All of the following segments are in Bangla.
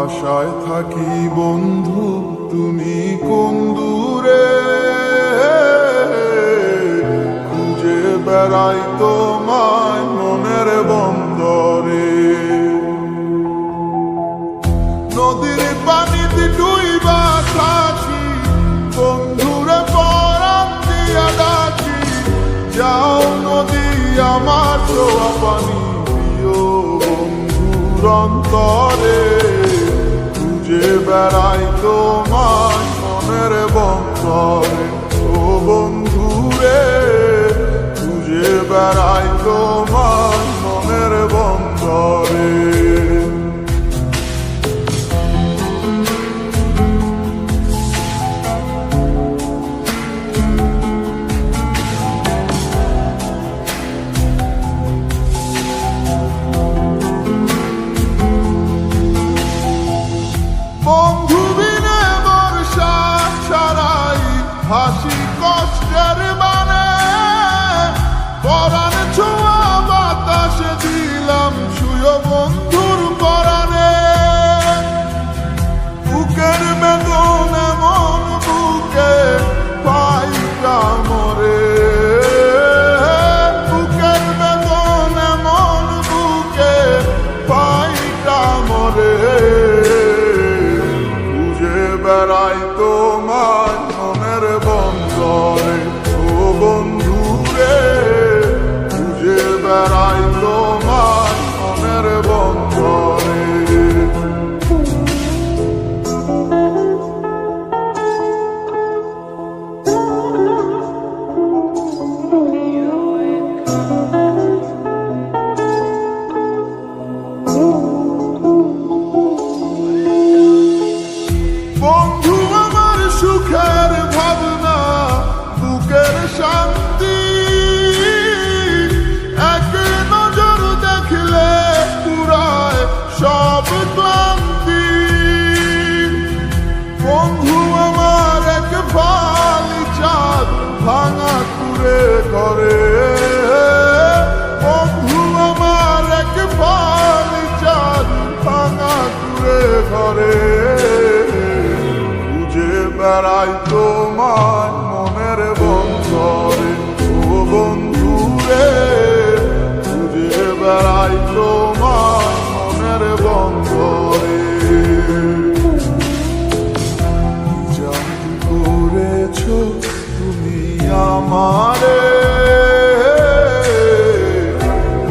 আশায় থাকি বন্ধু তুমি কোন দূরে, খুঁজে বেড়াই তোমায় মনের বন্দরে। নদীর পানিতে ডুইবা থাকি, বন্ধুরে পরাণ দিয়া ডাকি, যাও নদী আমার ছোঁয়া পানি দিও বন্ধুর অন্তরে। খুঁজে বেড়াই তোমায় মনের বন্দরে, ও বন্ধুরে খুঁজে বেড়াই তোমায় মনের বন্দরে। বন্ধু বিনে বর্ষা ছাড়াই হাসি কষ্টের মানে, পরাণ ছোঁয়া বাতাসে দিলাম ছুঁয়ো বন্ধুর পরাণে। বুকের বেদন এমন বুকে পাই কামরে, বুকের বেদন এমন বুকে পাই কামরে। বেড়াই তোমায় মনের বন্দরে, ও বন্ধুরে খুঁজে বেড়াই তোমায় মনের বন্দরে। বন্ধু আমার সুখের ভাবনা, বুকের শান্তি, এক নজর দেখলে পুরায় সব ক্লান্তি। বন্ধু আমার এক ফালি চাঁদ ভাঙা কুড়ে ঘরে, বন্ধু আমার এক ফালি চাঁদ ভাঙা কুড়ে ঘরে। বেড়াই তোমায় মনের বন্দরে, ও বন্ধুরে খুঁজে বেড়াই তোমায় মনের বন্দরে। জাদু করেছ তুমি আমারে,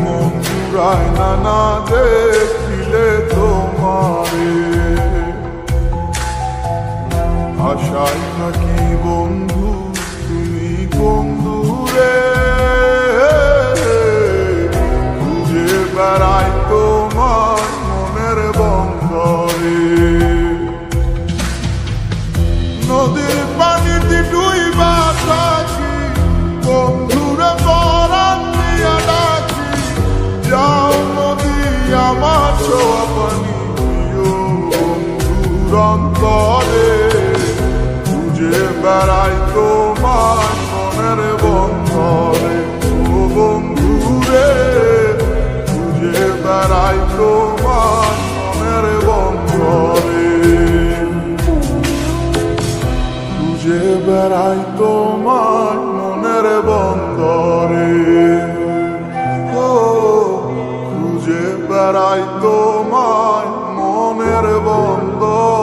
মন জুড়ায় না দেখিলে তোমারে। আশায় থাকি বন্ধু তুমি কোন দূরে, খুঁজে বেড়াই তোমার মনের বন্দরে। নদীর পানিতে ডুইবা থাকি, বন্ধুরে পরাণ দিয়া ডাকি, যাও নদী আমার ছোঁয়া পানি দিও বন্ধুর অন্তরে। খুঁজে বেড়াই তোমায় মনের বন্দরে, ও বন্ধুরে খুঁজে বেড়াই তোমায় মনের বন্দরে। খুঁজে বেড়াই তোমায় মনের বন্দরে, ও খুঁজে বেড়াই তোমায় মনের বন্দরে।